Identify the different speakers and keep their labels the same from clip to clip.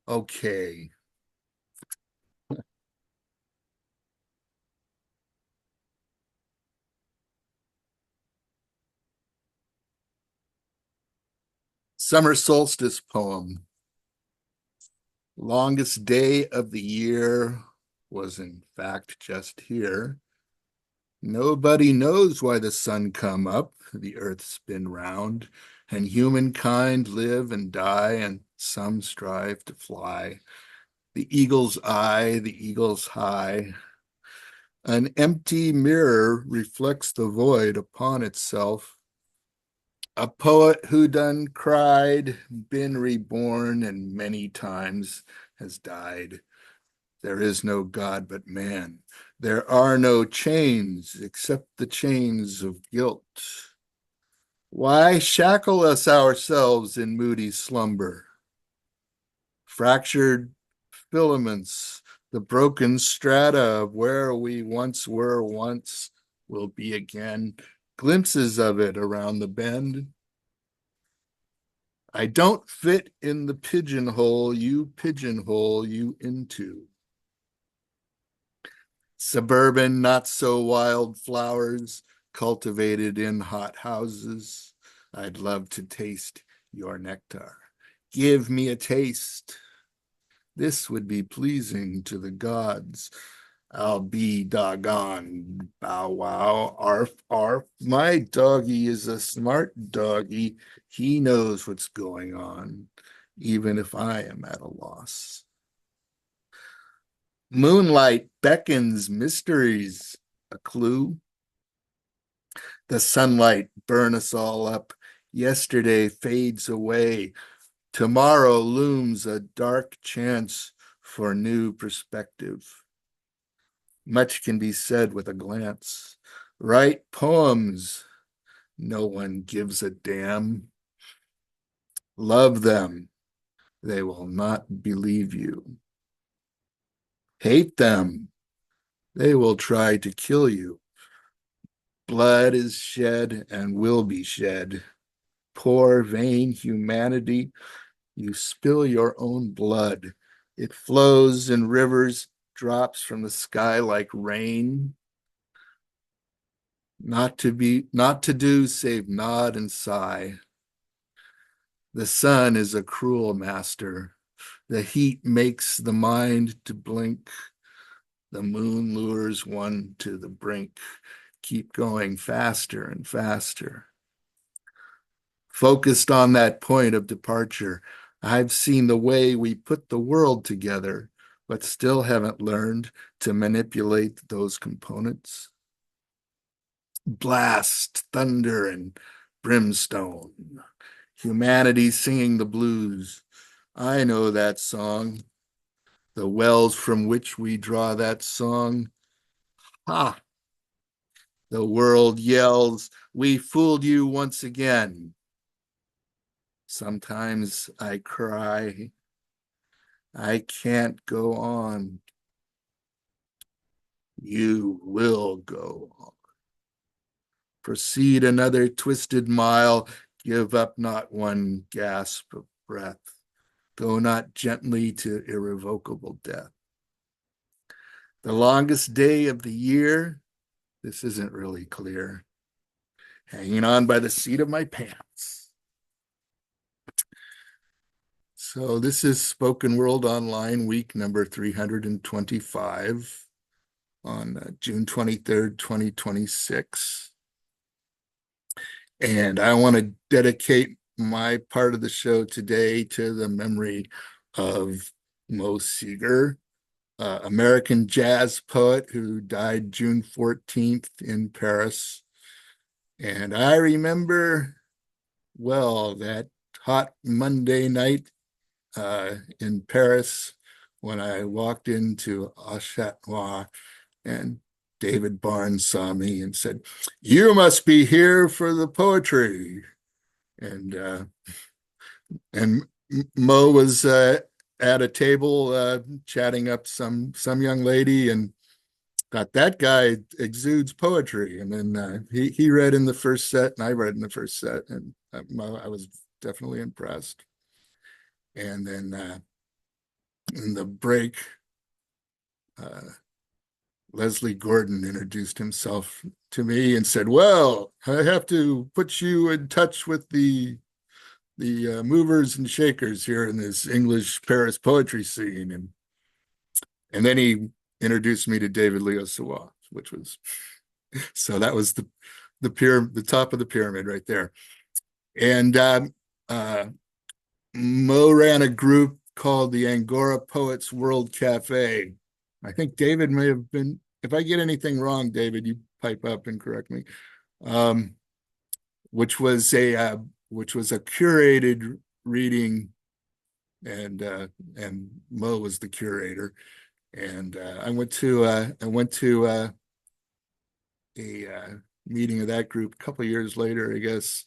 Speaker 1: Okay. Summer solstice poem. Longest day of the year was in fact just here. Nobody knows why the sun come up, the earth spin round, and humankind live and die, and some strive to fly. The eagle's eye, the eagle's high. An empty mirror reflects the void upon itself. A poet who done cried, been reborn, and many times has died. There is no God but man. There are no chains except the chains of guilt. Why shackle us ourselves in moody slumber? Fractured filaments, the broken strata of where we once were, once will be again, glimpses of it around the bend. I don't fit in the pigeonhole you into. Suburban, not so wild flowers cultivated in hot houses. I'd love to taste your nectar. Give me a taste. This would be pleasing to the gods. I'll be doggone. Bow wow. Arf, arf. My doggy is a smart doggy. He knows what's going on, even if I am at a loss. Moonlight beckons mysteries, a clue. The sunlight burn us all up. Yesterday fades away. Tomorrow looms a dark chance for new perspective. Much can be said with a glance. Write poems. No one gives a damn. Love them. They will not believe you. Hate them. They will try to kill you. Blood is shed and will be shed. Poor, vain humanity, you spill your own blood. It flows in rivers, drops from the sky like rain. Not to do save nod and sigh. The sun is a cruel master. The heat makes the mind to blink. The moon lures one to the brink. Keep going faster and faster. Focused on that point of departure, I've seen the way we put the world together, but still haven't learned to manipulate those components. Blast, thunder, and brimstone. Humanity singing the blues. I know that song. The wells from which we draw that song. Ha! The world yells, we fooled you once again. Sometimes I cry. I can't go on. You will go on. Proceed another twisted mile. Give up not one gasp of breath. Go not gently to irrevocable death. The longest day of the year, this isn't really clear. Hanging on by the seat of my pants. So this is Spoken World Online week number 325 on June 23rd, 2026. And I want to dedicate my part of the show today to the memory of Mo Seager, American jazz poet who died June 14th in Paris. And I remember well that hot Monday night in Paris when I walked into Au Chat Noir and David Barnes saw me and said, "You must be here for the poetry." And and Mo was at a table chatting up some young lady and thought that guy exudes poetry. And then he read in the first set and I read in the first set, and I was definitely impressed. And then in the break, uh, Leslie Gordon introduced himself to me and said, "Well, I have to put you in touch with the movers and shakers here in this English Paris poetry scene." And then he introduced me to David Leo Sawa, which was so that was the top of the pyramid right there. And uh, Mo ran a group called the Angora Poets World Cafe. I think David may have been. If I get anything wrong, David, you pipe up and correct me. Um, which was a curated reading, and Mo was the curator. And I went to a meeting of that group a couple of years later, I guess,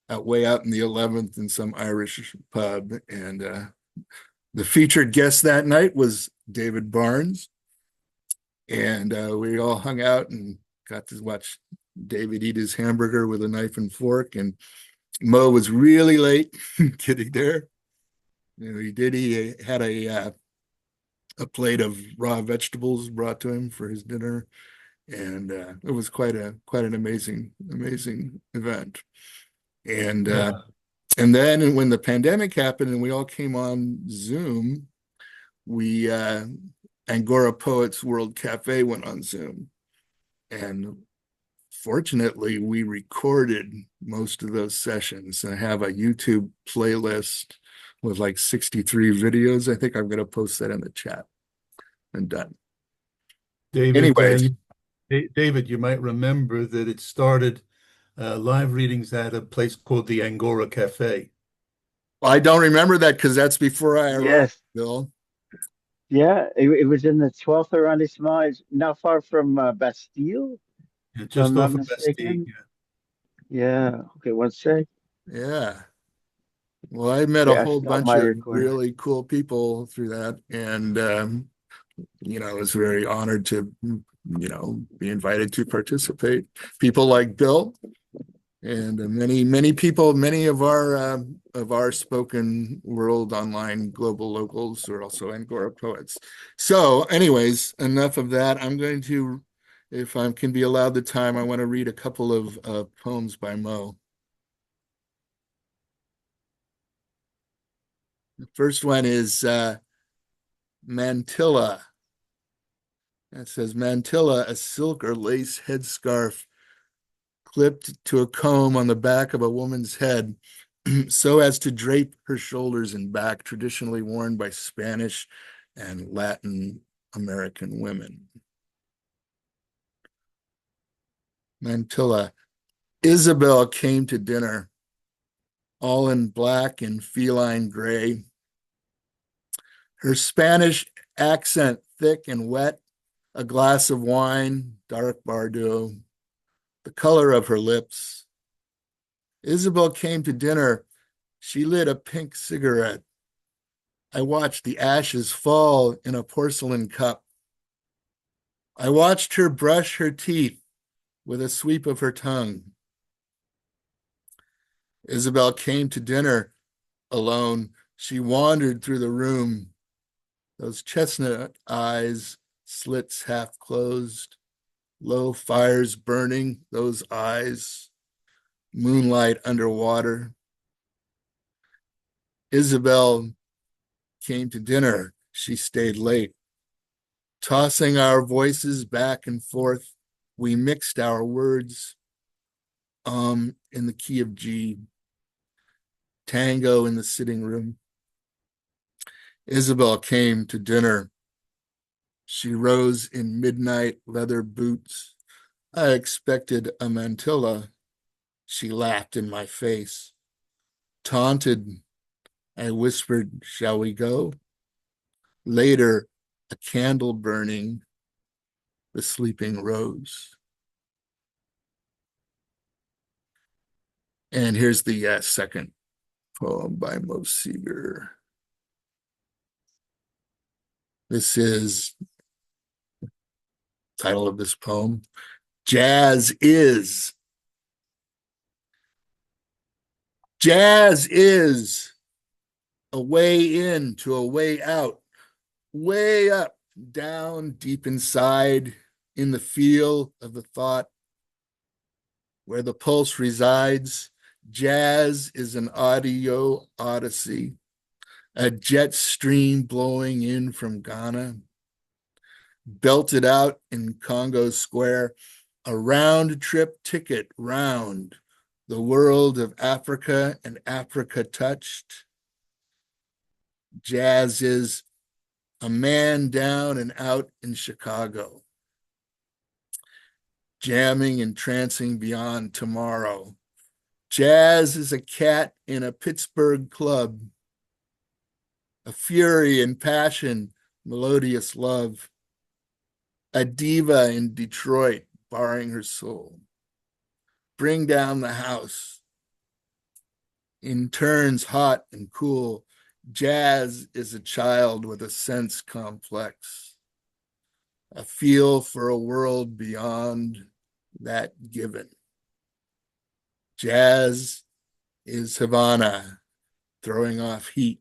Speaker 1: way out in the 11th in some Irish pub. And the featured guest that night was David Barnes. And we all hung out and got to watch David eat his hamburger with a knife and fork. And Mo was really late getting there. He had a plate of raw vegetables brought to him for his dinner, and it was quite an amazing event. And
Speaker 2: Yeah.
Speaker 1: and then when the pandemic happened and we all came on Zoom, we Angora Poets World Cafe went on Zoom, and fortunately we recorded most of those sessions. I have a YouTube playlist with like 63 videos. I think I'm going to post that in the chat and done.
Speaker 2: David,
Speaker 1: Anyways,
Speaker 2: David, you might remember that it started live readings at a place called the Angora Cafe.
Speaker 1: I don't remember that because that's before I arrived,
Speaker 3: Yes.
Speaker 1: Bill.
Speaker 3: Yeah, it was in the 12th arrondissement. It's not far from Bastille,
Speaker 2: Yeah,
Speaker 3: if I'm
Speaker 2: just
Speaker 3: not
Speaker 2: off of Bastille.
Speaker 3: mistaken. Yeah. Okay, one sec.
Speaker 1: Yeah. Well, I met a
Speaker 3: Okay, I
Speaker 1: whole
Speaker 3: stopped
Speaker 1: bunch
Speaker 3: my
Speaker 1: of
Speaker 3: recording.
Speaker 1: really cool people through that. And, I was very honored to, be invited to participate. People like Bill and many people, many of our spoken world online global locals are also Angora poets. So, anyways, enough of that. I'm going to, if I can be allowed the time, I want to read a couple of poems by Mo. The first one is Mantilla. It says Mantilla, a silk or lace headscarf clipped to a comb on the back of a woman's head so as to drape her shoulders and back, traditionally worn by Spanish and Latin American women. Mantilla. Isabel came to dinner, all in black and feline gray. Her Spanish accent thick and wet, a glass of wine, dark Bordeaux, the color of her lips. Isabel came to dinner. She lit a pink cigarette. I watched the ashes fall in a porcelain cup. I watched her brush her teeth with a sweep of her tongue. Isabel came to dinner alone. She wandered through the room, those chestnut eyes, slits half closed, low fires burning, those eyes, moonlight underwater. Isabel came to dinner. She stayed late. Tossing our voices back and forth, we mixed our words, in the key of G, tango in the sitting room. Isabel came to dinner. She rose in midnight leather boots. I expected a mantilla. She laughed in my face. Taunted, I whispered, "Shall we go?" Later, a candle burning, the sleeping rose. And here's the second poem by Mo Seager. This is the title of this poem. Jazz is. Jazz is a way in to a way out, way up, down, deep inside, in the feel of the thought, where the pulse resides. Jazz is an audio odyssey, a jet stream blowing in from Ghana, belted out in Congo Square, a round trip ticket round the world of Africa and Africa touched. Jazz is a man down and out in Chicago, jamming and trancing beyond tomorrow. Jazz is a cat in a Pittsburgh club, a fury and passion, melodious love, a diva in Detroit, barring her soul. Bring down the house. In turns hot and cool, jazz is a child with a sense complex, a feel for a world beyond that given. Jazz is Havana, throwing off heat.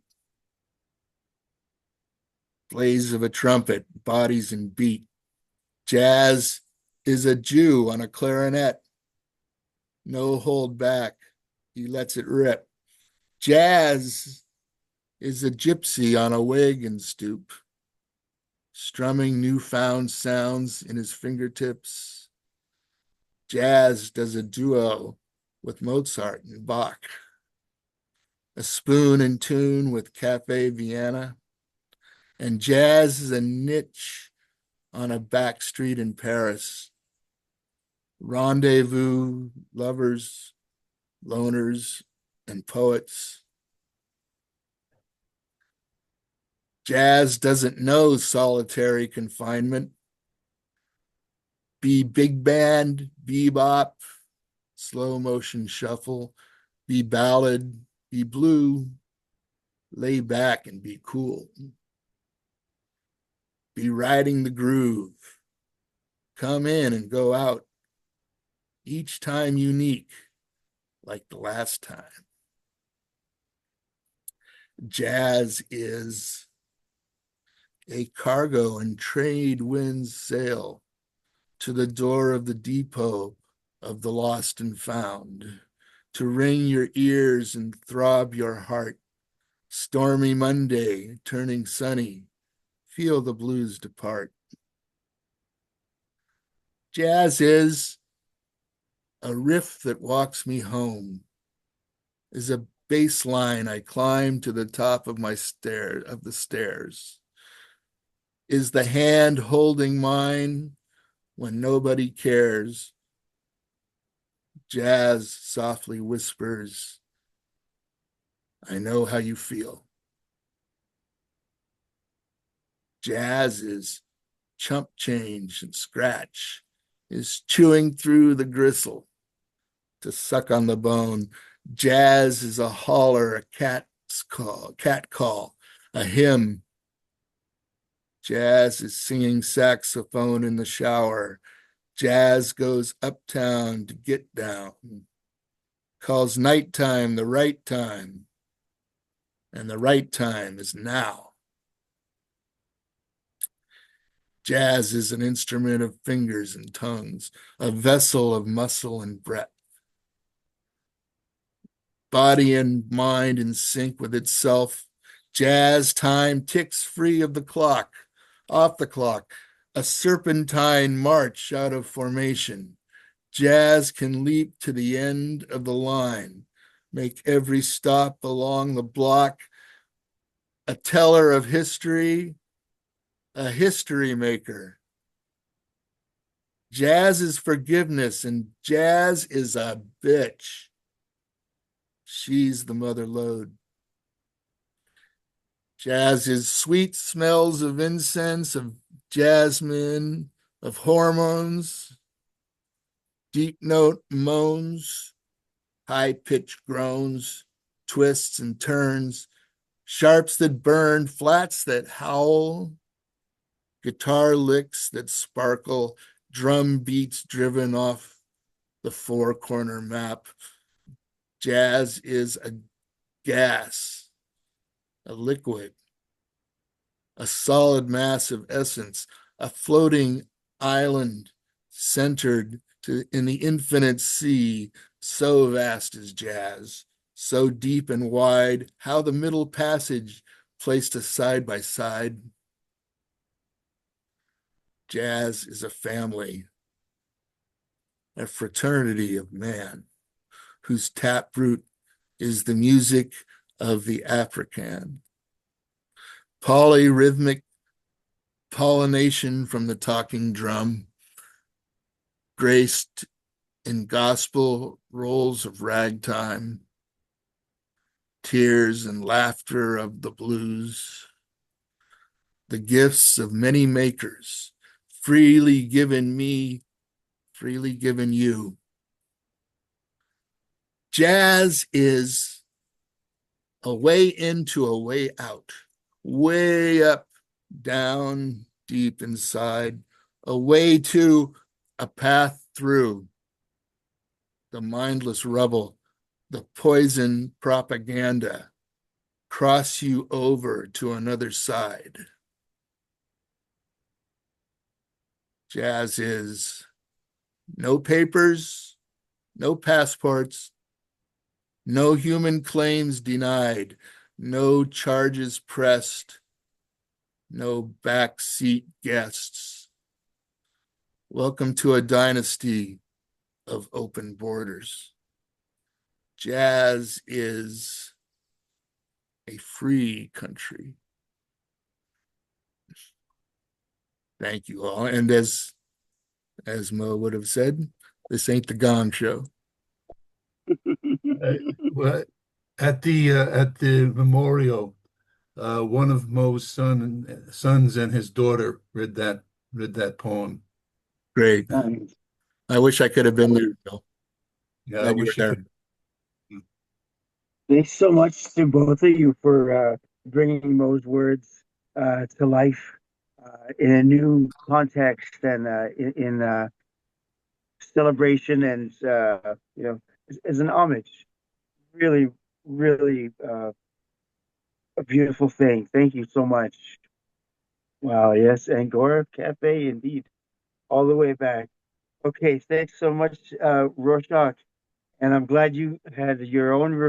Speaker 1: Blaze of a trumpet, bodies in beat. Jazz is a Jew on a clarinet. No hold back. He lets it rip. Jazz is a gypsy on a wagon stoop, strumming newfound sounds in his fingertips. Jazz does a duo with Mozart and Bach, a spoon in tune with Cafe Vienna, and jazz is a niche on a back street in Paris. Rendezvous, lovers, loners, and poets. Jazz doesn't know solitary confinement. Be big band, bebop, slow motion shuffle, be ballad, be blue, lay back and be cool. Be riding the groove. Come in and go out. Each time unique, like the last time. Jazz is a cargo and trade winds sail to the door of the depot of the lost and found, to ring your ears and throb your heart. Stormy Monday, turning sunny, feel the blues depart. Jazz is a riff that walks me home, is a bass line I climb to the top of the stairs, is the hand holding mine when nobody cares. Jazz softly whispers, I know how you feel. Jazz is chump change and scratch, is chewing through the gristle to suck on the bone. Jazz is a holler, a cat call, a hymn. Jazz is singing saxophone in the shower. Jazz goes uptown to get down, calls nighttime the right time, and the right time is now. Jazz is an instrument of fingers and tongues, a vessel of muscle and breath. Body and mind in sync with itself. Jazz time ticks free of the clock, off the clock, a serpentine march out of formation. Jazz can leap to the end of the line, make every stop along the block, a teller of history, a history maker. Jazz is forgiveness, and jazz is a bitch. She's the mother lode. Jazz is sweet smells of incense, of jasmine, of hormones, deep note moans, high-pitched groans, twists and turns, sharps that burn, flats that howl, guitar licks that sparkle, drum beats driven off the four-corner map. Jazz is a gas, a liquid, a solid mass of essence, a floating island centered in the infinite sea. So vast is jazz, so deep and wide, how the middle passage placed us side by side. Jazz is a family, a fraternity of man, whose taproot is the music of the African. Polyrhythmic pollination from the talking drum, graced in gospel rolls of ragtime, tears and laughter of the blues, the gifts of many makers, freely given me, freely given you. Jazz is a way into a way out, way up, down, deep inside, a way to, a path through the mindless rubble, the poison propaganda, cross you over to another side. Jazz is no papers, no passports, no human claims denied, no charges pressed, no backseat guests. Welcome to a dynasty of open borders. Jazz is a free country. Thank you all. And as Mo would have said, this ain't the Gong Show.
Speaker 2: Well, at the memorial, one of Mo's sons and his daughter read that poem.
Speaker 1: Great.
Speaker 3: Nice.
Speaker 1: I wish I could have been there, Bill.
Speaker 2: Yeah, I
Speaker 1: Glad you were
Speaker 2: wish you
Speaker 1: there.
Speaker 2: could.
Speaker 3: Thanks so much to both of you for bringing Mo's words to life in a new context and in celebration and as an homage. Really, really a beautiful thing. Thank you so much. Wow, yes, Angora Cafe indeed, all the way back. Okay, thanks so much, Rorschach. And I'm glad you had your own